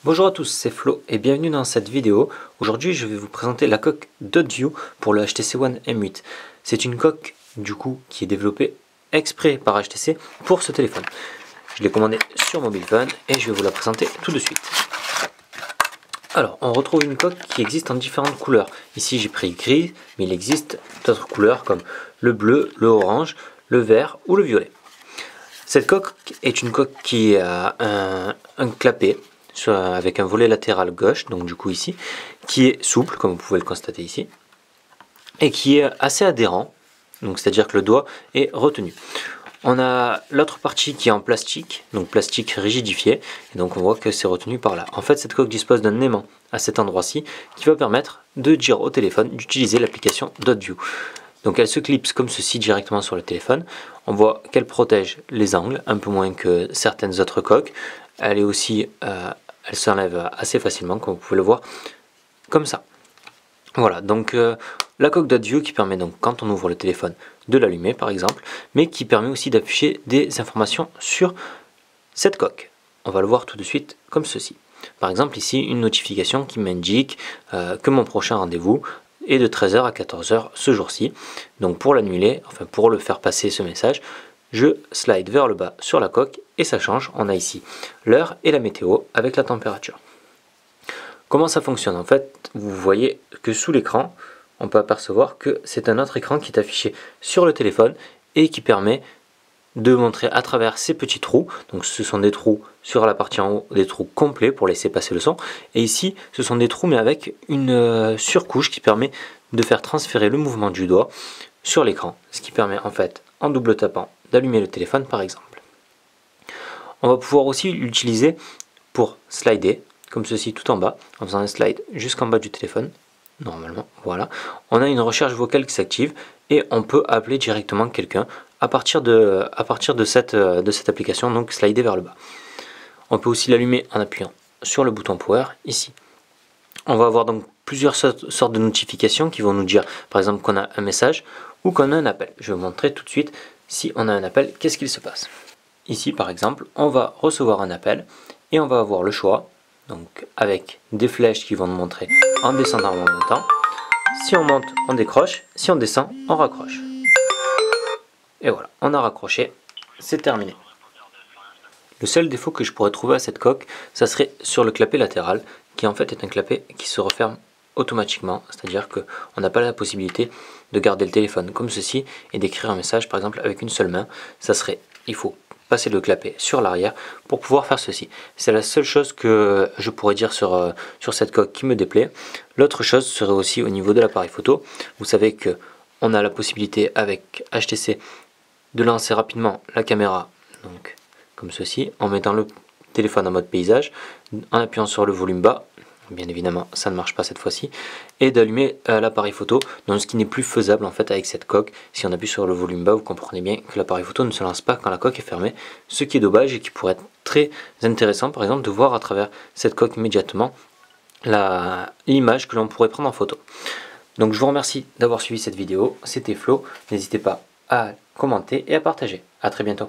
Bonjour à tous, c'est Flo et bienvenue dans cette vidéo. Aujourd'hui je vais vous présenter la coque DotView pour le HTC One M8. C'est une coque du coup qui est développée exprès par HTC pour ce téléphone. Je l'ai commandé sur Mobile Phone et je vais vous la présenter tout de suite. Alors on retrouve une coque qui existe en différentes couleurs. Ici j'ai pris gris, mais il existe d'autres couleurs comme le bleu, le orange, le vert ou le violet. Cette coque est une coque qui a un clapet avec un volet latéral gauche, donc du coup ici, qui est souple, comme vous pouvez le constater ici, et qui est assez adhérent, donc c'est-à-dire que le doigt est retenu. On a l'autre partie qui est en plastique, donc plastique rigidifié, et donc on voit que c'est retenu par là. En fait, cette coque dispose d'un aimant à cet endroit-ci qui va permettre de dire au téléphone d'utiliser l'application DotView. Donc elle se clipse comme ceci directement sur le téléphone. On voit qu'elle protège les angles, un peu moins que certaines autres coques. Elle est aussi, elle s'enlève assez facilement, comme vous pouvez le voir, comme ça. Voilà, donc la coque DotView qui permet donc quand on ouvre le téléphone de l'allumer par exemple, mais qui permet aussi d'afficher des informations sur cette coque. On va le voir tout de suite comme ceci. Par exemple ici une notification qui m'indique que mon prochain rendez-vous est de 13 h à 14 h ce jour-ci. Donc pour l'annuler, enfin pour le faire passer ce message, je slide vers le bas sur la coque et ça change. On a ici l'heure et la météo avec la température. Comment ça fonctionne? En fait, vous voyez que sous l'écran, on peut apercevoir que c'est un autre écran qui est affiché sur le téléphone et qui permet de montrer à travers ces petits trous. Donc ce sont des trous sur la partie en haut, des trous complets pour laisser passer le son. Et ici, ce sont des trous mais avec une surcouche qui permet de faire transférer le mouvement du doigt sur l'écran. Ce qui permet en fait, en double tapant, d'allumer le téléphone par exemple. On va pouvoir aussi l'utiliser pour slider, comme ceci tout en bas, en faisant un slide jusqu'en bas du téléphone. Normalement, voilà. On a une recherche vocale qui s'active et on peut appeler directement quelqu'un à partir de cette application, donc slider vers le bas. On peut aussi l'allumer en appuyant sur le bouton Power ici. On va avoir donc plusieurs sortes de notifications qui vont nous dire par exemple qu'on a un message ou qu'on a un appel. Je vais vous montrer tout de suite si on a un appel, qu'est-ce qu'il se passe. Ici par exemple, on va recevoir un appel et on va avoir le choix, donc avec des flèches qui vont nous montrer en descendant en montant. Si on monte, on décroche, si on descend, on raccroche. Et voilà, on a raccroché, c'est terminé. Le seul défaut que je pourrais trouver à cette coque, ça serait sur le clapet latéral, qui en fait est un clapet qui se referme automatiquement, c'est-à-dire qu'on n'a pas la possibilité de garder le téléphone comme ceci et d'écrire un message par exemple avec une seule main. Ça serait, il faut passer le clapet sur l'arrière pour pouvoir faire ceci. C'est la seule chose que je pourrais dire sur cette coque qui me déplaît. L'autre chose serait aussi au niveau de l'appareil photo. Vous savez que on a la possibilité avec HTC de lancer rapidement la caméra, donc comme ceci, en mettant le téléphone en mode paysage, en appuyant sur le volume bas. Bien évidemment, ça ne marche pas cette fois-ci, et d'allumer l'appareil photo, donc ce qui n'est plus faisable en fait avec cette coque. Si on appuie sur le volume bas, vous comprenez bien que l'appareil photo ne se lance pas quand la coque est fermée, ce qui est dommage et qui pourrait être très intéressant par exemple de voir à travers cette coque immédiatement l'image que l'on pourrait prendre en photo. Donc je vous remercie d'avoir suivi cette vidéo, c'était Flo, n'hésitez pas à commenter et à partager. A très bientôt.